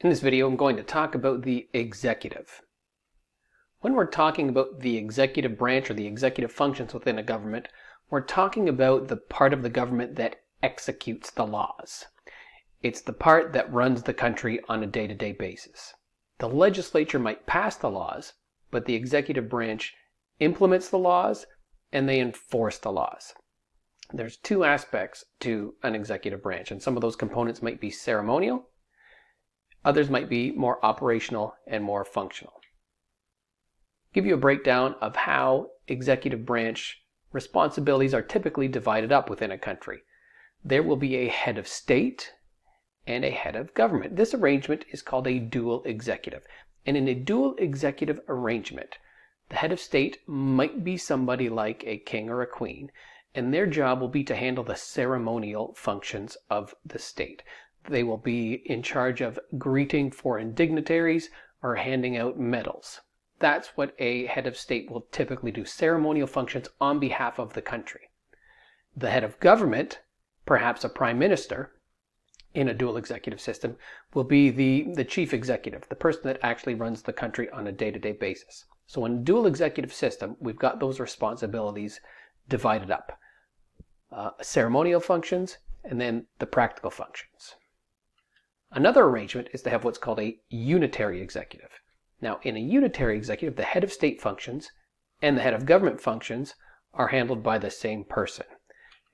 In this video, I'm going to talk about the executive. When we're talking about the executive branch or the executive functions within a government, we're talking about the part of the government that executes the laws. It's the part that runs the country on a day-to-day basis. The legislature might pass the laws, but the executive branch implements the laws and they enforce the laws. There's two aspects to an executive branch, and some of those components might be ceremonial. Others might be more operational and more functional. I'll give you a breakdown of how executive branch responsibilities are typically divided up within a country. There will be a head of state and a head of government. This arrangement is called a dual executive. And in a dual executive arrangement, the head of state might be somebody like a king or a queen, and their job will be to handle the ceremonial functions of the state. They will be in charge of greeting foreign dignitaries or handing out medals. That's what a head of state will typically do, ceremonial functions on behalf of the country. The head of government, perhaps a prime minister in a dual executive system, will be the chief executive, the person that actually runs the country on a day-to-day basis. So in a dual executive system, we've got those responsibilities divided up. Ceremonial functions and then the practical functions. Another arrangement is to have what's called a unitary executive. Now, in a unitary executive, the head of state functions and the head of government functions are handled by the same person.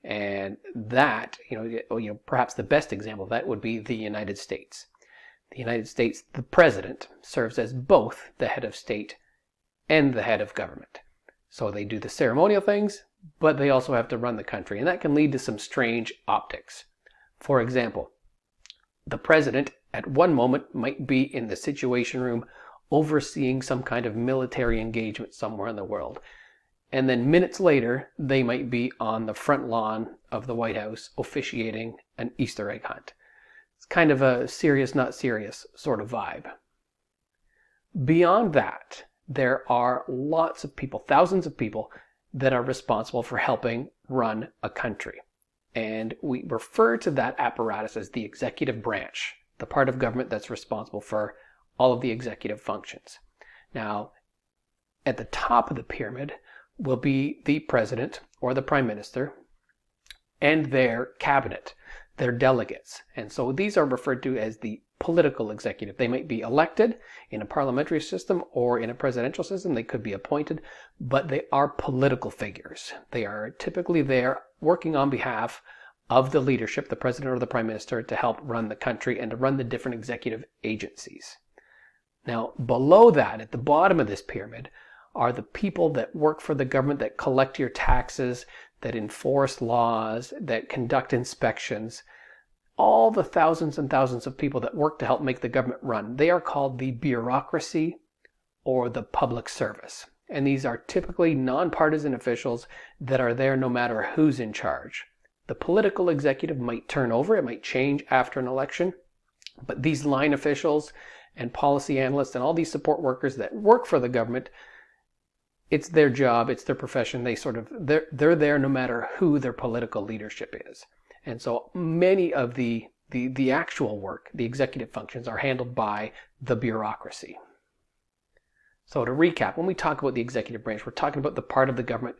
And that, perhaps the best example of that would be the United States. The United States, the president, serves as both the head of state and the head of government. So they do the ceremonial things, but they also have to run the country, and that can lead to some strange optics. For example, the president at one moment might be in the Situation Room overseeing some kind of military engagement somewhere in the world. And then minutes later, they might be on the front lawn of the White House officiating an Easter egg hunt. It's kind of a serious, not serious sort of vibe. Beyond that, there are lots of people, thousands of people, that are responsible for helping run a country. And we refer to that apparatus as the executive branch, the part of government that's responsible for all of the executive functions. Now, at the top of the pyramid will be the president or the prime minister and their cabinet, their delegates. And so these are referred to as the political executive. They might be elected in a parliamentary system or in a presidential system. They could be appointed, but they are political figures. They are typically there working on behalf of the leadership, the president or the prime minister, to help run the country and to run the different executive agencies. Now, below that, at the bottom of this pyramid, are the people that work for the government, that collect your taxes, that enforce laws, that conduct inspections. All the thousands and thousands of people that work to help make the government run, they are called the bureaucracy or the public service. And these are typically nonpartisan officials that are there no matter who's in charge. The political executive might turn over, it might change after an election, but these line officials and policy analysts and all these support workers that work for the government, it's their job, it's their profession. They're there no matter who their political leadership is. And so many of the actual work, the executive functions, are handled by the bureaucracy. So to recap, when we talk about the executive branch, we're talking about the part of the government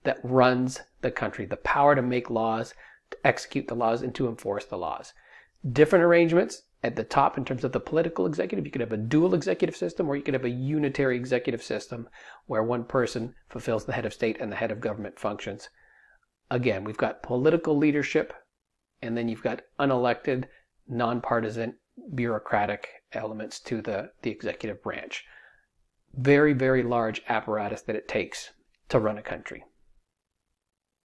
that runs the country, the power to make laws, to execute the laws, and to enforce the laws. Different arrangements at the top in terms of the political executive. You could have a dual executive system, or you could have a unitary executive system where one person fulfills the head of state and the head of government functions. Again, we've got political leadership, and then you've got unelected, nonpartisan, bureaucratic elements to the executive branch. Very, very large apparatus that it takes to run a country.